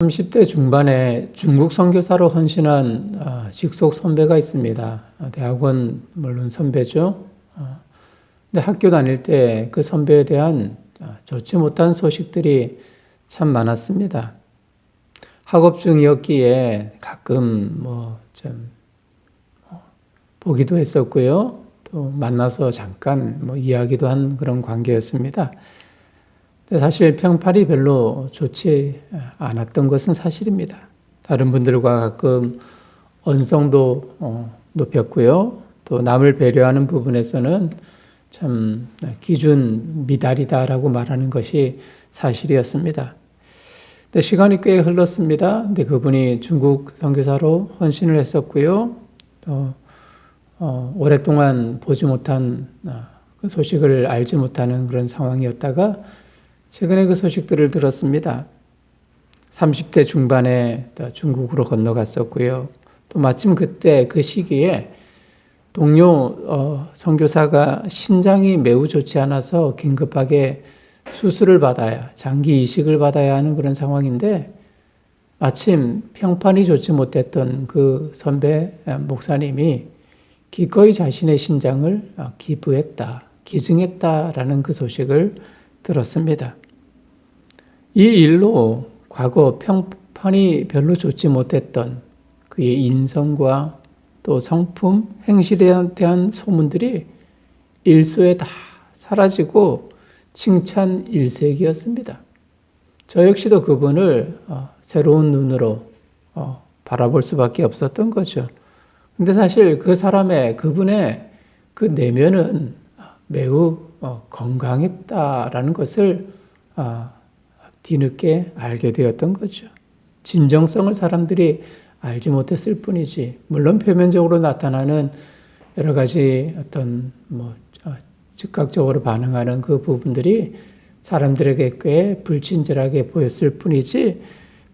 30대 중반에 중국 선교사로 헌신한 직속 선배가 있습니다. 대학원 물론 선배죠. 근데 학교 다닐 때 그 선배에 대한 좋지 못한 소식들이 참 많았습니다. 학업 중이었기에 가끔 좀 보기도 했었고요. 또 만나서 잠깐 이야기도 한 그런 관계였습니다. 근데 사실 평판이 별로 좋지 않았던 것은 사실입니다. 다른 분들과 가끔 언성도 높였고요. 또 남을 배려하는 부분에서는 참 기준 미달이다라고 말하는 것이 사실이었습니다. 근데 시간이 꽤 흘렀습니다. 근데 그분이 중국 선교사로 헌신을 했었고요. 또 오랫동안 보지 못한 그 소식을 알지 못하는 그런 상황이었다가 최근에 그 소식들을 들었습니다. 30대 중반에 중국으로 건너갔었고요. 또 마침 그때 그 시기에 동료 선교사가 신장이 매우 좋지 않아서 긴급하게 수술을 받아야, 장기 이식을 받아야 하는 그런 상황인데 마침 평판이 좋지 못했던 그 선배 목사님이 기꺼이 자신의 신장을 기증했다라는 그 소식을 들었습니다. 이 일로 과거 평판이 별로 좋지 못했던 그의 인성과 또 성품, 행실에 대한 소문들이 일소에 다 사라지고 칭찬 일색이었습니다. 저 역시도 그분을 새로운 눈으로 바라볼 수밖에 없었던 거죠. 근데 사실 그분의 그 내면은 매우 건강했다라는 것을 뒤늦게 알게 되었던 거죠. 진정성을 사람들이 알지 못했을 뿐이지, 물론 표면적으로 나타나는 여러 가지 어떤 즉각적으로 반응하는 그 부분들이 사람들에게 꽤 불친절하게 보였을 뿐이지,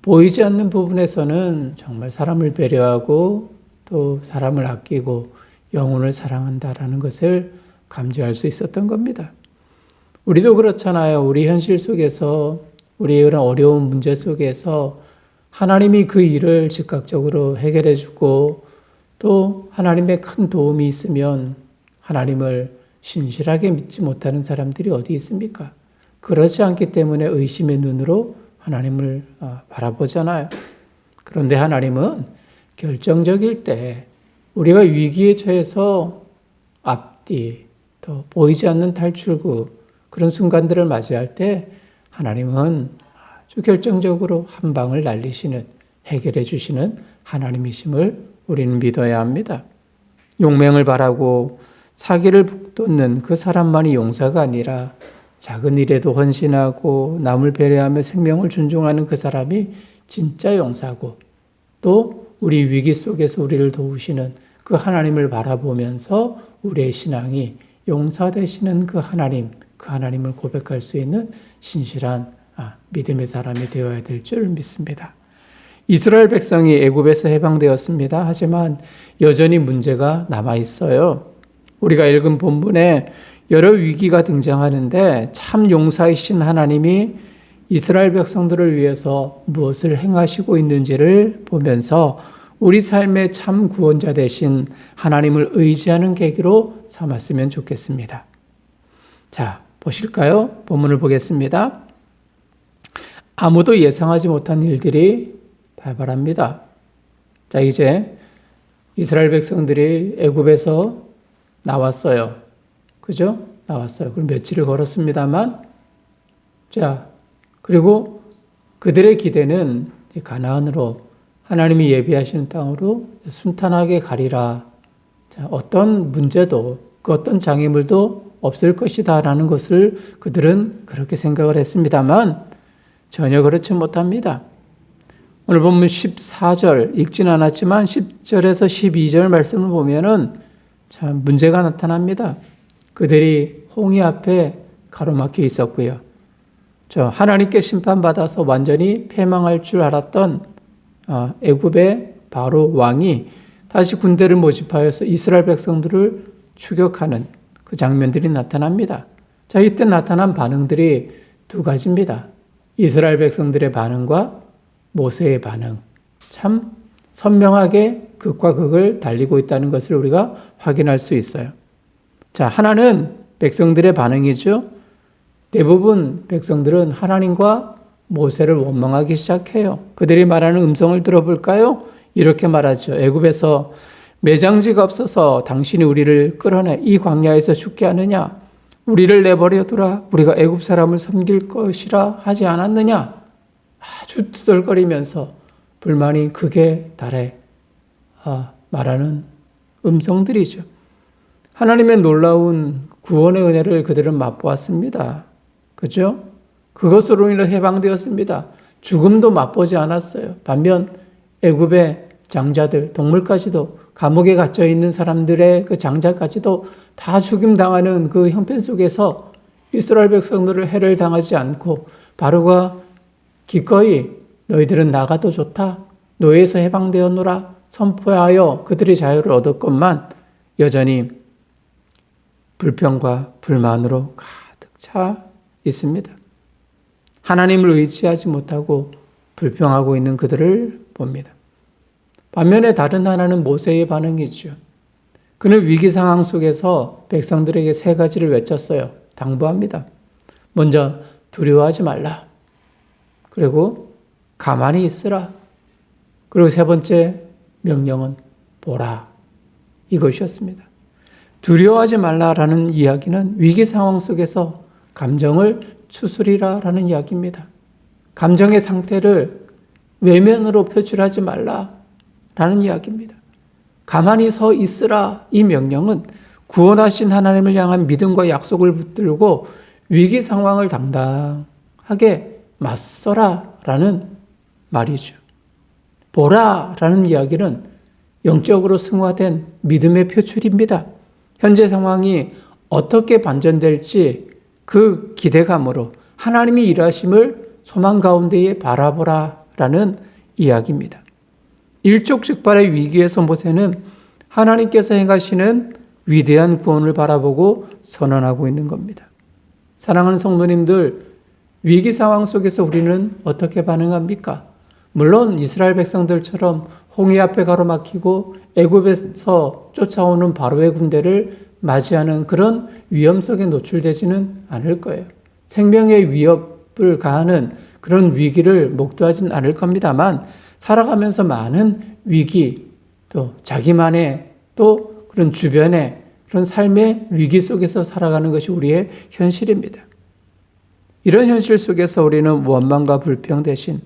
보이지 않는 부분에서는 정말 사람을 배려하고 또 사람을 아끼고 영혼을 사랑한다라는 것을 감지할 수 있었던 겁니다. 우리도 그렇잖아요. 우리 현실 속에서, 우리 이런 어려운 문제 속에서 하나님이 그 일을 즉각적으로 해결해 주고 또 하나님의 큰 도움이 있으면 하나님을 신실하게 믿지 못하는 사람들이 어디 있습니까? 그렇지 않기 때문에 의심의 눈으로 하나님을 바라보잖아요. 그런데 하나님은 결정적일 때 우리가 위기에 처해서 앞뒤, 또 보이지 않는 탈출구, 그런 순간들을 맞이할 때 하나님은 아주 결정적으로 한 방을 날리시는, 해결해 주시는 하나님이심을 우리는 믿어야 합니다. 용맹을 바라고 사기를 북돋는 그 사람만이 용사가 아니라 작은 일에도 헌신하고 남을 배려하며 생명을 존중하는 그 사람이 진짜 용사고, 또 우리 위기 속에서 우리를 도우시는 그 하나님을 바라보면서 우리의 신앙이 용사 되시는 그 하나님을 고백할 수 있는 신실한 믿음의 사람이 되어야 될 줄 믿습니다. 이스라엘 백성이 애굽에서 해방되었습니다. 하지만 여전히 문제가 남아 있어요. 우리가 읽은 본문에 여러 위기가 등장하는데 참 용사이신 하나님이 이스라엘 백성들을 위해서 무엇을 행하시고 있는지를 보면서 우리 삶의 참 구원자 되신 하나님을 의지하는 계기로 삼았으면 좋겠습니다. 자, 보실까요? 본문을 보겠습니다. 아무도 예상하지 못한 일들이 발발합니다. 자, 이제 이스라엘 백성들이 애굽에서 나왔어요. 그죠? 나왔어요. 그럼 며칠을 걸었습니다만, 자, 그리고 그들의 기대는 가나안으로, 하나님이 예비하시는 땅으로 순탄하게 가리라. 자, 어떤 문제도, 그 어떤 장애물도 없을 것이다라는 것을 그들은 그렇게 생각을 했습니다만 전혀 그렇지 못합니다. 오늘 보면 14절 읽진 않았지만 10절에서 12절 말씀을 보면은 참 문제가 나타납니다. 그들이 홍해 앞에 가로막혀 있었고요. 하나님께 심판받아서 완전히 패망할 줄 알았던 애굽의 바로 왕이 다시 군대를 모집하여서 이스라엘 백성들을 추격하는 그 장면들이 나타납니다. 자, 이때 나타난 반응들이 두 가지입니다. 이스라엘 백성들의 반응과 모세의 반응. 참 선명하게 극과 극을 달리고 있다는 것을 우리가 확인할 수 있어요. 자, 하나는 백성들의 반응이죠. 대부분 백성들은 하나님과 모세를 원망하기 시작해요. 그들이 말하는 음성을 들어볼까요? 이렇게 말하죠. 애굽에서 매장지가 없어서 당신이 우리를 끌어내 이 광야에서 죽게 하느냐? 우리를 내버려두라. 우리가 애굽 사람을 섬길 것이라 하지 않았느냐? 아주 투덜거리면서 불만이 극에 달해 말하는 음성들이죠. 하나님의 놀라운 구원의 은혜를 그들은 맛보았습니다. 그죠? 그것으로 인해 해방되었습니다. 죽음도 맛보지 않았어요. 반면 애굽의 장자들, 동물까지도 감옥에 갇혀 있는 사람들의 그 장자까지도 다 죽임당하는 그 형편 속에서 이스라엘 백성들을 해를 당하지 않고 바로가 기꺼이 너희들은 나가도 좋다. 노예에서 해방되었노라. 선포하여 그들의 자유를 얻었건만 여전히 불평과 불만으로 가득 차 있습니다. 하나님을 의지하지 못하고 불평하고 있는 그들을 봅니다. 반면에 다른 하나는 모세의 반응이죠. 그는 위기 상황 속에서 백성들에게 세 가지를 외쳤어요. 당부합니다. 먼저 두려워하지 말라. 그리고 가만히 있으라. 그리고 세 번째 명령은 보라. 이것이었습니다. 두려워하지 말라라는 이야기는 위기 상황 속에서 감정을 추스리라라는 이야기입니다. 감정의 상태를 외면으로 표출하지 말라라는 이야기입니다. 가만히 서 있으라. 이 명령은 구원하신 하나님을 향한 믿음과 약속을 붙들고 위기 상황을 당당하게 맞서라라는 말이죠. 보라라는 이야기는 영적으로 승화된 믿음의 표출입니다. 현재 상황이 어떻게 반전될지 그 기대감으로 하나님이 일하심을 소망 가운데에 바라보라라는 이야기입니다. 일촉즉발의 위기에서 모세는 하나님께서 행하시는 위대한 구원을 바라보고 선언하고 있는 겁니다. 사랑하는 성도님들, 위기 상황 속에서 우리는 어떻게 반응합니까? 물론 이스라엘 백성들처럼 홍해 앞에 가로막히고 애굽에서 쫓아오는 바로의 군대를 맞이하는 그런 위험 속에 노출되지는 않을 거예요. 생명의 위협을 가하는 그런 위기를 목도하지는 않을 겁니다만 살아가면서 많은 위기, 또 자기만의 또 그런 주변의 그런 삶의 위기 속에서 살아가는 것이 우리의 현실입니다. 이런 현실 속에서 우리는 원망과 불평 대신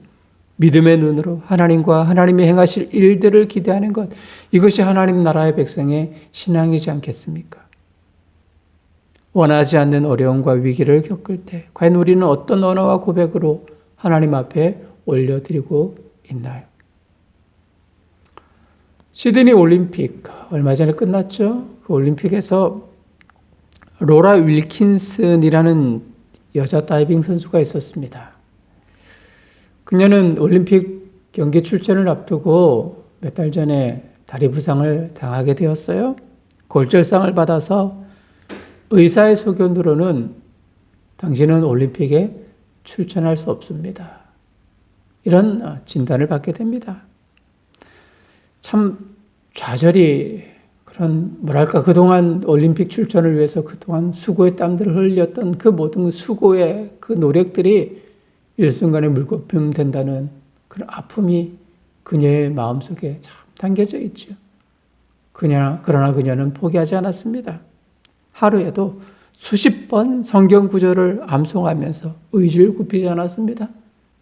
믿음의 눈으로 하나님과 하나님이 행하실 일들을 기대하는 것, 이것이 하나님 나라의 백성의 신앙이지 않겠습니까? 원하지 않는 어려움과 위기를 겪을 때 과연 우리는 어떤 언어와 고백으로 하나님 앞에 올려드리고 있나요? 시드니 올림픽 얼마 전에 끝났죠. 그 올림픽에서 로라 윌킨슨이라는 여자 다이빙 선수가 있었습니다. 그녀는 올림픽 경기 출전을 앞두고 몇 달 전에 다리 부상을 당하게 되었어요. 골절상을 받아서 의사의 소견으로는 당신은 올림픽에 출전할 수 없습니다. 이런 진단을 받게 됩니다. 참 좌절이 그런 그동안 올림픽 출전을 위해서 그동안 수고의 땀들을 흘렸던 그 모든 수고의 그 노력들이 일순간에 물거품 된다는 그런 아픔이 그녀의 마음속에 참 담겨져 있죠. 그러나 그녀는 포기하지 않았습니다. 하루에도 수십 번 성경 구절을 암송하면서 의지를 굽히지 않았습니다.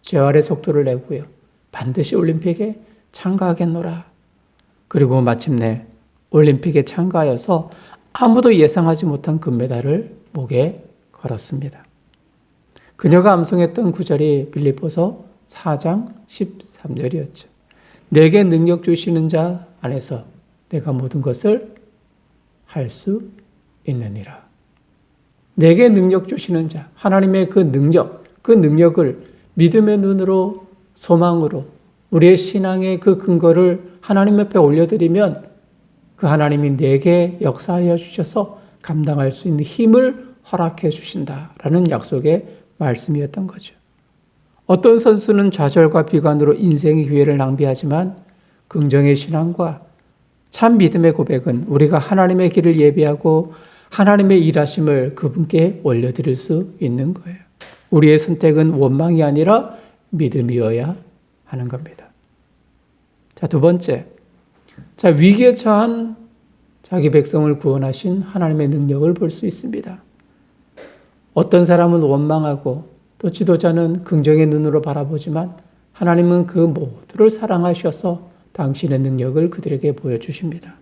재활의 속도를 내고요. 반드시 올림픽에 참가하겠노라. 그리고 마침내 올림픽에 참가하여서 아무도 예상하지 못한 금메달을 목에 걸었습니다. 그녀가 암송했던 구절이 빌립보서 4장 13절이었죠. 내게 능력 주시는 자 안에서 내가 모든 것을 할 수 있느니라. 내게 능력 주시는 자, 하나님의 그 능력을 믿음의 눈으로 소망으로 우리의 신앙의 그 근거를 하나님 옆에 올려드리면 그 하나님이 내게 역사하여 주셔서 감당할 수 있는 힘을 허락해 주신다라는 약속의 말씀이었던 거죠. 어떤 선수는 좌절과 비관으로 인생의 기회를 낭비하지만 긍정의 신앙과 참 믿음의 고백은 우리가 하나님의 길을 예비하고 하나님의 일하심을 그분께 올려드릴 수 있는 거예요. 우리의 선택은 원망이 아니라 믿음이어야 하는 겁니다. 자, 두 번째. 자, 위기에 처한 자기 백성을 구원하신 하나님의 능력을 볼 수 있습니다. 어떤 사람은 원망하고 또 지도자는 긍정의 눈으로 바라보지만 하나님은 그 모두를 사랑하셔서 당신의 능력을 그들에게 보여주십니다.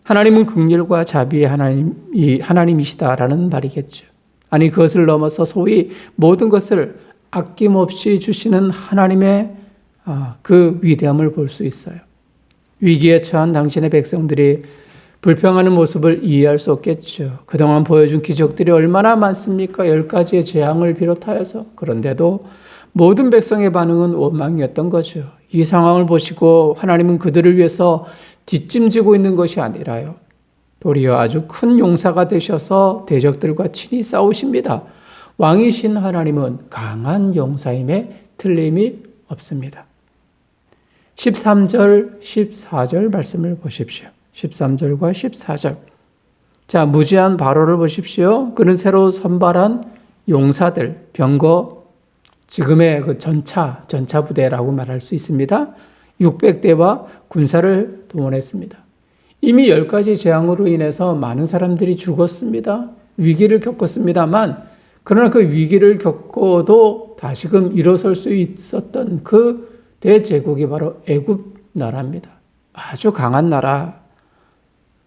하나님은 긍휼과 자비의 하나님이시다라는 말이겠죠. 아니, 그것을 넘어서 소위 모든 것을 아낌없이 주시는 하나님의 그 위대함을 볼 수 있어요. 위기에 처한 당신의 백성들이 불평하는 모습을 이해할 수 없겠죠. 그동안 보여준 기적들이 얼마나 많습니까? 10가지의 재앙을 비롯하여서. 그런데도 모든 백성의 반응은 원망이었던 거죠. 이 상황을 보시고 하나님은 그들을 위해서 뒷짐지고 있는 것이 아니라요. 도리어 아주 큰 용사가 되셔서 대적들과 친히 싸우십니다. 왕이신 하나님은 강한 용사임에 틀림이 없습니다. 13절, 14절 말씀을 보십시오. 13절과 14절. 자, 무지한 바로를 보십시오. 그는 새로 선발한 용사들, 병거, 지금의 그 전차 부대라고 말할 수 있습니다. 600대와 군사를 동원했습니다. 이미 10가지 재앙으로 인해서 많은 사람들이 죽었습니다. 위기를 겪었습니다만, 그러나 그 위기를 겪고도 다시금 일어설 수 있었던 그 대제국이 바로 애굽 나라입니다. 아주 강한 나라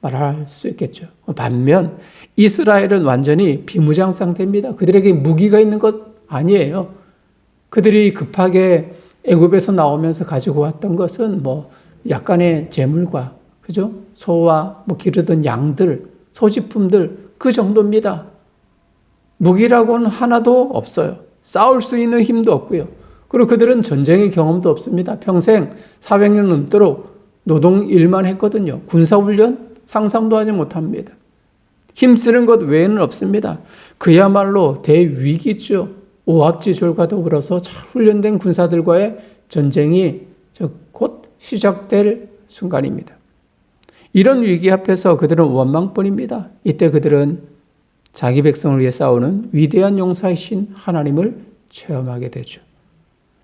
말할 수 있겠죠. 반면 이스라엘은 완전히 비무장 상태입니다. 그들에게 무기가 있는 것 아니에요. 그들이 급하게 애굽에서 나오면서 가지고 왔던 것은 약간의 재물과, 그죠? 소와 기르던 양들, 소지품들, 그 정도입니다. 무기라고는 하나도 없어요. 싸울 수 있는 힘도 없고요. 그리고 그들은 전쟁의 경험도 없습니다. 평생 400년 넘도록 노동 일만 했거든요. 군사훈련 상상도 하지 못합니다. 힘쓰는 것 외에는 없습니다. 그야말로 대위기죠. 오합지졸과 더불어서 잘 훈련된 군사들과의 전쟁이 곧 시작될 순간입니다. 이런 위기 앞에서 그들은 원망뿐입니다. 이때 그들은 자기 백성을 위해 싸우는 위대한 용사이신 하나님을 체험하게 되죠.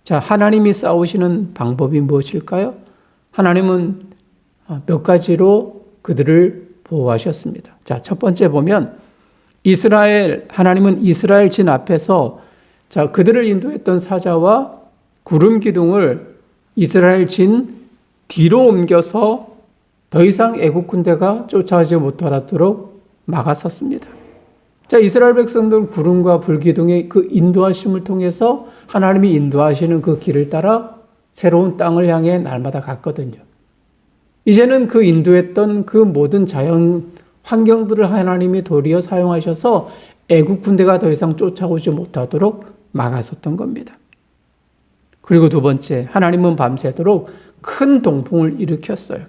자, 하나님이 싸우시는 방법이 무엇일까요? 하나님은 몇 가지로 그들을 보호하셨습니다. 자, 첫 번째 보면 하나님은 이스라엘 진 앞에서 그들을 인도했던 사자와 구름 기둥을 이스라엘 진 뒤로 옮겨서 더 이상 애국 군대가 쫓아오지 못하도록 막아섰습니다. 자, 이스라엘 백성들 구름과 불기둥의 그 인도하심을 통해서 하나님이 인도하시는 그 길을 따라 새로운 땅을 향해 날마다 갔거든요. 이제는 그 인도했던 그 모든 자연 환경들을 하나님이 도리어 사용하셔서 애국 군대가 더 이상 쫓아오지 못하도록 막아섰던 겁니다. 그리고 두 번째, 하나님은 밤새도록 큰 동풍을 일으켰어요.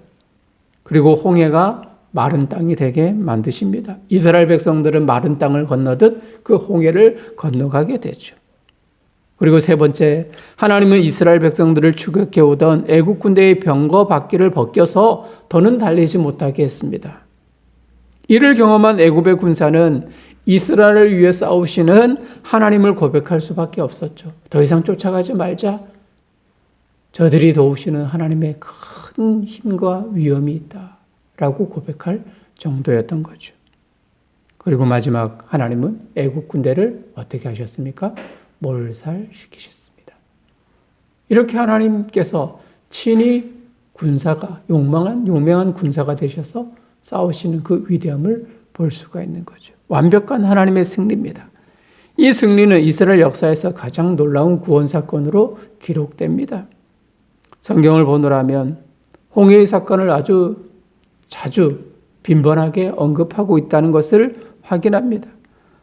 그리고 홍해가 마른 땅이 되게 만드십니다. 이스라엘 백성들은 마른 땅을 건너듯 그 홍해를 건너가게 되죠. 그리고 세 번째, 하나님은 이스라엘 백성들을 추격해 오던 애국 군대의 병거 바퀴를 벗겨서 더는 달리지 못하게 했습니다. 이를 경험한 애굽의 군사는 이스라엘을 위해 싸우시는 하나님을 고백할 수밖에 없었죠. 더 이상 쫓아가지 말자. 저들이 도우시는 하나님의 큰 힘과 위엄이 있다라고 고백할 정도였던 거죠. 그리고 마지막, 하나님은 애국 군대를 어떻게 하셨습니까? 몰살시키셨습니다. 이렇게 하나님께서 친히 군사가 용맹한 군사가 되셔서 싸우시는 그 위대함을 볼 수가 있는 거죠. 완벽한 하나님의 승리입니다. 이 승리는 이스라엘 역사에서 가장 놀라운 구원 사건으로 기록됩니다. 성경을 보노라면 홍해의 사건을 아주 자주 빈번하게 언급하고 있다는 것을 확인합니다.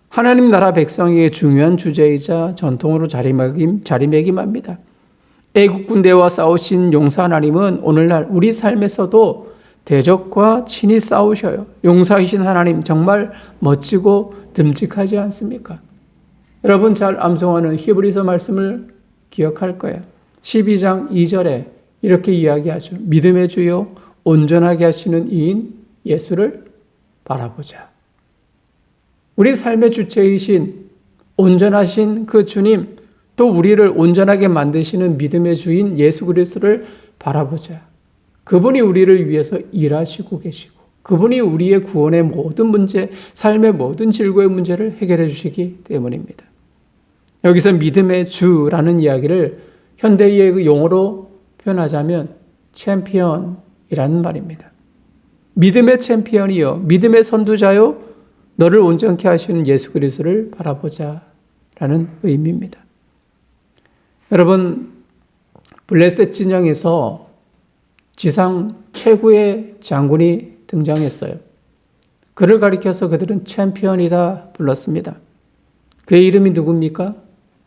하나님 나라 백성에게 중요한 주제이자 전통으로 자리매김합니다. 애국 군대와 싸우신 용사 하나님은 오늘날 우리 삶에서도 대적과 친히 싸우셔요. 용사이신 하나님 정말 멋지고 듬직하지 않습니까? 여러분 잘 암송하는 히브리서 말씀을 기억할 거예요. 12장 2절에 이렇게 이야기하죠. 믿음의 주요 온전하게 하시는 이인 예수를 바라보자. 우리 삶의 주체이신 온전하신 그 주님, 또 우리를 온전하게 만드시는 믿음의 주인 예수 그리스도를 바라보자. 그분이 우리를 위해서 일하시고 계시고 그분이 우리의 구원의 모든 문제, 삶의 모든 질고의 문제를 해결해 주시기 때문입니다. 여기서 믿음의 주라는 이야기를 현대의 그 용어로 표현하자면 챔피언이라는 말입니다. 믿음의 챔피언이요, 믿음의 선두자요, 너를 온전케 하시는 예수 그리스도를 바라보자라는 의미입니다. 여러분, 블레셋 진영에서 지상 최고의 장군이 등장했어요. 그를 가리켜서 그들은 챔피언이다 불렀습니다. 그의 이름이 누굽니까?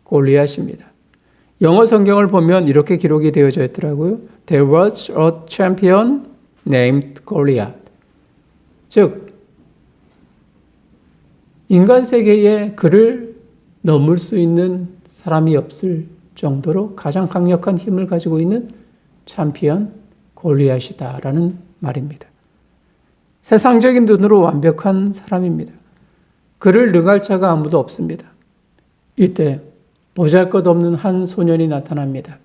골리앗입니다. 영어 성경을 보면 이렇게 기록이 되어져 있더라고요. There was a champion named Goliath. 즉, 인간 세계에 그를 넘을 수 있는 사람이 없을 정도로 가장 강력한 힘을 가지고 있는 챔피언 골리앗이다라는 말입니다. 세상적인 눈으로 완벽한 사람입니다. 그를 능할 자가 아무도 없습니다. 이때 보잘것없는 한 소년이 나타납니다.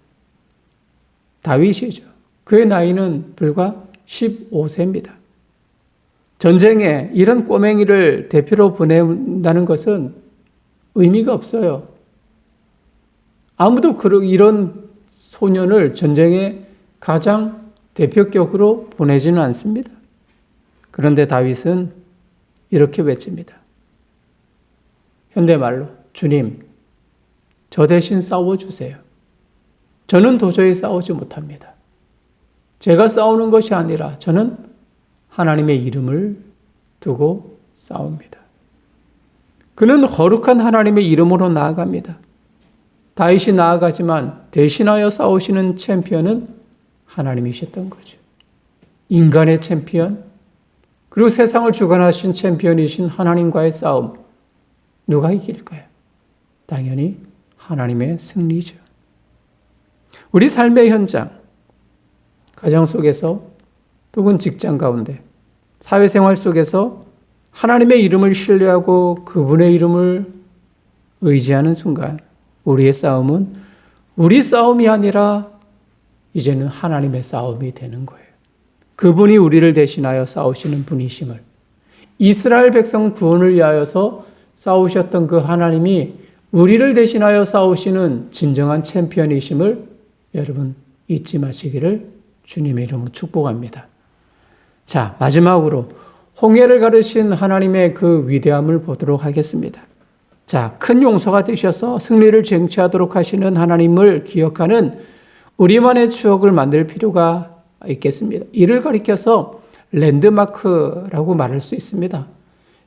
다윗이죠. 그의 나이는 불과 15세입니다. 전쟁에 이런 꼬맹이를 대표로 보낸다는 것은 의미가 없어요. 아무도 이런 소년을 전쟁에 가장 대표격으로 보내지는 않습니다. 그런데 다윗은 이렇게 외칩니다. 현대말로, 주님, 저 대신 싸워주세요. 저는 도저히 싸우지 못합니다. 제가 싸우는 것이 아니라 저는 하나님의 이름을 두고 싸웁니다. 그는 거룩한 하나님의 이름으로 나아갑니다. 다윗이 나아가지만 대신하여 싸우시는 챔피언은 하나님이셨던 거죠. 인간의 챔피언, 그리고 세상을 주관하신 챔피언이신 하나님과의 싸움, 누가 이길까요? 당연히 하나님의 승리죠. 우리 삶의 현장, 가정 속에서 혹은 직장 가운데, 사회생활 속에서 하나님의 이름을 신뢰하고 그분의 이름을 의지하는 순간 우리의 싸움은 우리 싸움이 아니라 이제는 하나님의 싸움이 되는 거예요. 그분이 우리를 대신하여 싸우시는 분이심을, 이스라엘 백성 구원을 위하여서 싸우셨던 그 하나님이 우리를 대신하여 싸우시는 진정한 챔피언이심을 여러분 잊지 마시기를 주님의 이름으로 축복합니다. 자, 마지막으로 홍해를 가르신 하나님의 그 위대함을 보도록 하겠습니다. 자, 큰 용서가 되셔서 승리를 쟁취하도록 하시는 하나님을 기억하는 우리만의 추억을 만들 필요가 있겠습니다. 이를 가리켜서 랜드마크라고 말할 수 있습니다.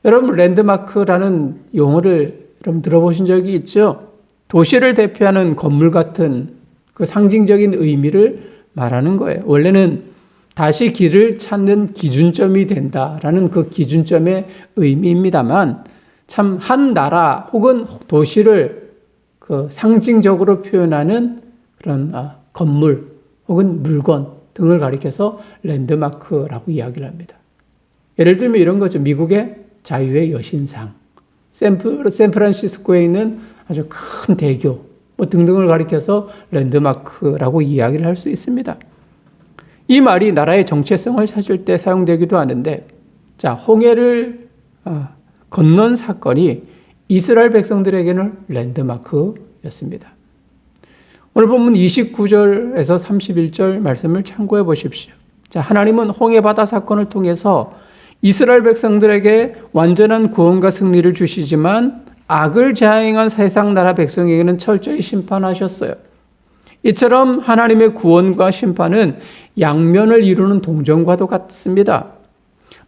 여러분, 랜드마크라는 용어를 여러분 들어보신 적이 있죠? 도시를 대표하는 건물 같은 그 상징적인 의미를 말하는 거예요. 원래는 다시 길을 찾는 기준점이 된다라는 그 기준점의 의미입니다만, 참 한 나라 혹은 도시를 그 상징적으로 표현하는 그런 건물 혹은 물건 등을 가리켜서 랜드마크라고 이야기를 합니다. 예를 들면 이런 거죠. 미국의 자유의 여신상, 샌프란시스코에 있는 아주 큰 대교 등등을 가리켜서 랜드마크라고 이야기를 할 수 있습니다. 이 말이 나라의 정체성을 찾을 때 사용되기도 하는데, 자, 홍해를 건넌 사건이 이스라엘 백성들에게는 랜드마크였습니다. 오늘 본문 29절에서 31절 말씀을 참고해 보십시오. 자, 하나님은 홍해 바다 사건을 통해서 이스라엘 백성들에게 완전한 구원과 승리를 주시지만 악을 자행한 세상 나라 백성에게는 철저히 심판하셨어요. 이처럼 하나님의 구원과 심판은 양면을 이루는 동전과도 같습니다.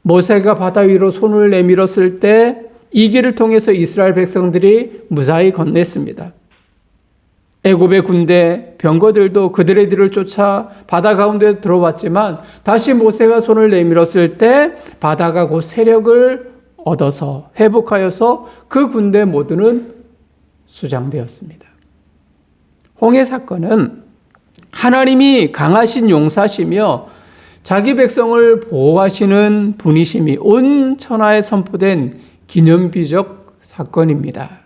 모세가 바다 위로 손을 내밀었을 때 이 길을 통해서 이스라엘 백성들이 무사히 건넸습니다. 애굽의 군대 병거들도 그들의 뒤를 쫓아 바다 가운데 들어왔지만 다시 모세가 손을 내밀었을 때 바다가 곧 세력을 얻어서 회복하여서 그 군대 모두는 수장되었습니다. 홍해 사건은 하나님이 강하신 용사시며 자기 백성을 보호하시는 분이심이 온 천하에 선포된 기념비적 사건입니다.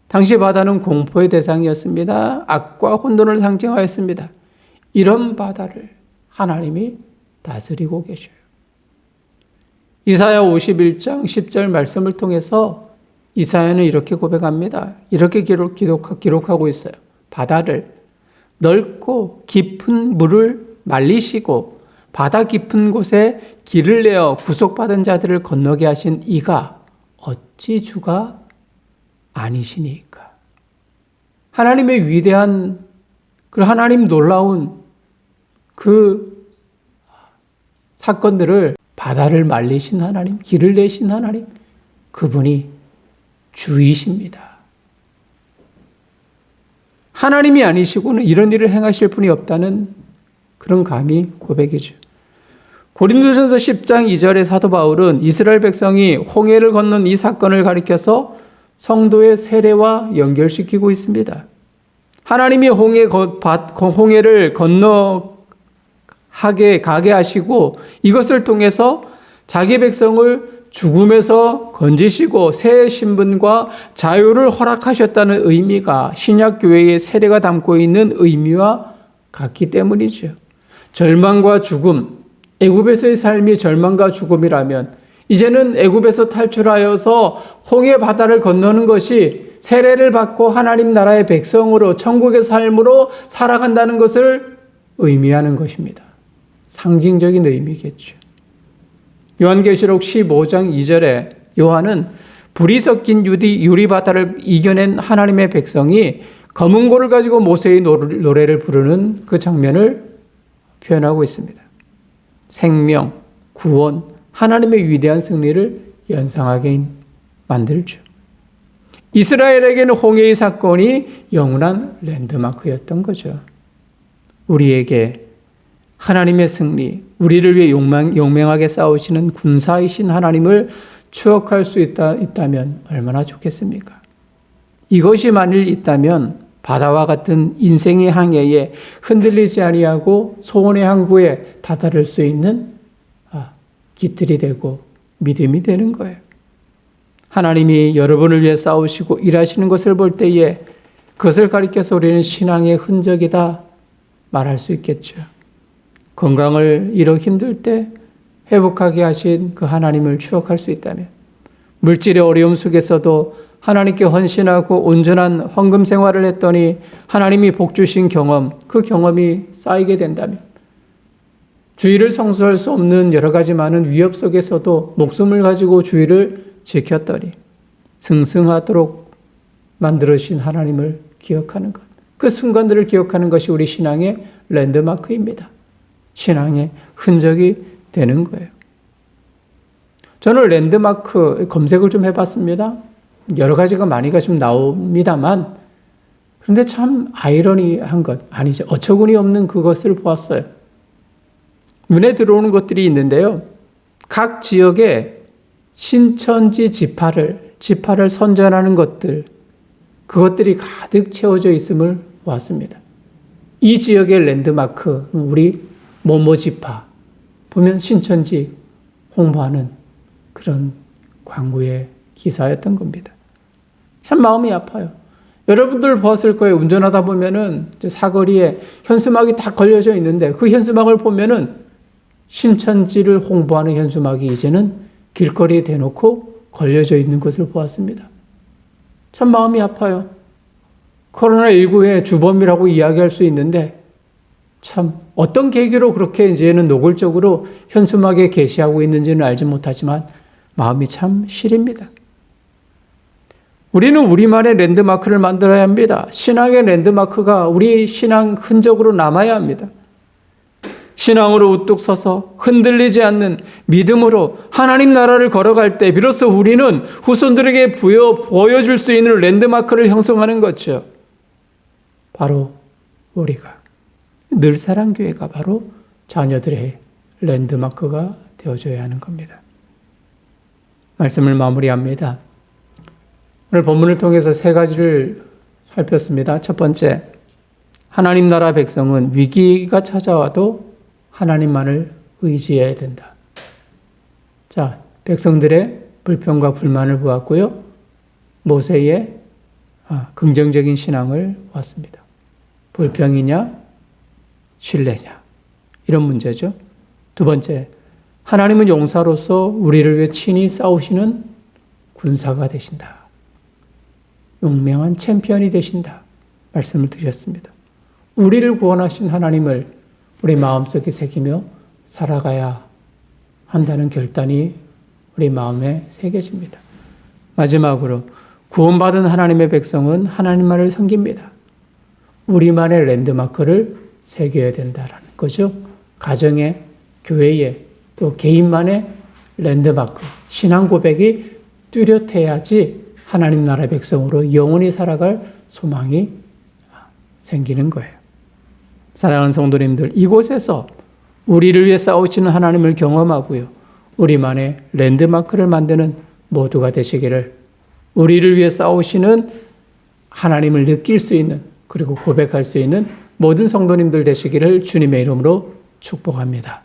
당시 바다는 공포의 대상이었습니다. 악과 혼돈을 상징하였습니다. 이런 바다를 하나님이 다스리고 계셔요. 이사야 51장 10절 말씀을 통해서 이사야는 이렇게 고백합니다. 이렇게 기록하고 있어요. 바다를 넓고 깊은 물을 말리시고 바다 깊은 곳에 길을 내어 구속받은 자들을 건너게 하신 이가 어찌 주가 아니시니까. 하나님의 위대한 그 하나님 놀라운 그 사건들을 바다를 말리신 하나님, 길을 내신 하나님, 그분이 주이십니다. 하나님이 아니시고는 이런 일을 행하실 분이 없다는 그런 감히 고백이죠. 고린도전서 10장 2절에 사도 바울은 이스라엘 백성이 홍해를 건넌 이 사건을 가리켜서 성도의 세례와 연결시키고 있습니다. 하나님이 홍해를 가게 하시고 이것을 통해서 자기 백성을 죽음에서 건지시고 새 신분과 자유를 허락하셨다는 의미가 신약교회의 세례가 담고 있는 의미와 같기 때문이죠. 절망과 죽음, 애굽에서의 삶이 절망과 죽음이라면 이제는 애굽에서 탈출하여서 홍해 바다를 건너는 것이 세례를 받고 하나님 나라의 백성으로 천국의 삶으로 살아간다는 것을 의미하는 것입니다. 상징적인 의미겠죠. 요한계시록 15장 2절에 요한은 불이 섞인 유리바다를 이겨낸 하나님의 백성이 검은 고를 가지고 모세의 노래를 부르는 그 장면을 표현하고 있습니다. 생명, 구원, 하나님의 위대한 승리를 연상하게 만들죠. 이스라엘에게는 홍해의 사건이 영원한 랜드마크였던 거죠. 우리에게 하나님의 승리, 우리를 위해 용맹하게 싸우시는 군사이신 하나님을 추억할 수 있다면 얼마나 좋겠습니까? 이것이 만일 있다면 바다와 같은 인생의 항해에 흔들리지 아니하고 소원의 항구에 다다를 수 있는 깃들이 되고 믿음이 되는 거예요. 하나님이 여러분을 위해 싸우시고 일하시는 것을 볼 때에 그것을 가리켜서 우리는 신앙의 흔적이다 말할 수 있겠죠. 건강을 잃어 힘들 때 회복하게 하신 그 하나님을 추억할 수 있다면, 물질의 어려움 속에서도 하나님께 헌신하고 온전한 헌금 생활을 했더니 하나님이 복 주신 경험, 그 경험이 쌓이게 된다면, 주의를 성수할 수 없는 여러 가지 많은 위협 속에서도 목숨을 가지고 주의를 지켰더니 승승하도록 만들으신 하나님을 기억하는 것, 그 순간들을 기억하는 것이 우리 신앙의 랜드마크입니다. 신앙의 흔적이 되는 거예요. 저는 랜드마크 검색을 좀 해봤습니다. 여러 가지가 많이가 좀 나옵니다만, 그런데 참 아이러니한 것, 아니죠, 어처구니 없는 그것을 보았어요. 눈에 들어오는 것들이 있는데요. 각 지역에 신천지 지파를 선전하는 것들, 그것들이 가득 채워져 있음을 보았습니다. 이 지역의 랜드마크, 우리 모모 지파 보면 신천지 홍보하는 그런 광고의 기사였던 겁니다. 참 마음이 아파요. 여러분들 보았을 거예요. 운전하다 보면은 사거리에 현수막이 다 걸려져 있는데 그 현수막을 보면은 신천지를 홍보하는 현수막이 이제는 길거리에 대놓고 걸려져 있는 것을 보았습니다. 참 마음이 아파요. 코로나19의 주범이라고 이야기할 수 있는데 참 어떤 계기로 그렇게 이제는 노골적으로 현수막에 게시하고 있는지는 알지 못하지만 마음이 참 시립니다. 우리는 우리만의 랜드마크를 만들어야 합니다. 신앙의 랜드마크가 우리 신앙 흔적으로 남아야 합니다. 신앙으로 우뚝 서서 흔들리지 않는 믿음으로 하나님 나라를 걸어갈 때 비로소 우리는 후손들에게 보여줄 수 있는 랜드마크를 형성하는 거죠. 바로 우리가 늘사랑교회가 바로 자녀들의 랜드마크가 되어줘야 하는 겁니다. 말씀을 마무리합니다. 오늘 본문을 통해서 세 가지를 살폈습니다. 첫 번째, 하나님 나라 백성은 위기가 찾아와도 하나님만을 의지해야 된다. 자, 백성들의 불평과 불만을 보았고요. 모세의 긍정적인 신앙을 보았습니다. 불평이냐, 신뢰냐, 이런 문제죠. 두 번째, 하나님은 용사로서 우리를 위해 친히 싸우시는 군사가 되신다. 용맹한 챔피언이 되신다. 말씀을 드렸습니다. 우리를 구원하신 하나님을 우리 마음속에 새기며 살아가야 한다는 결단이 우리 마음에 새겨집니다. 마지막으로 구원받은 하나님의 백성은 하나님만을 섬깁니다. 우리만의 랜드마크를 새겨야 된다라는 거죠. 가정에, 교회에, 또 개인만의 랜드마크, 신앙 고백이 뚜렷해야지 하나님 나라의 백성으로 영원히 살아갈 소망이 생기는 거예요. 사랑하는 성도님들, 이곳에서 우리를 위해 싸우시는 하나님을 경험하고요. 우리만의 랜드마크를 만드는 모두가 되시기를, 우리를 위해 싸우시는 하나님을 느낄 수 있는, 그리고 고백할 수 있는 모든 성도님들 되시기를 주님의 이름으로 축복합니다.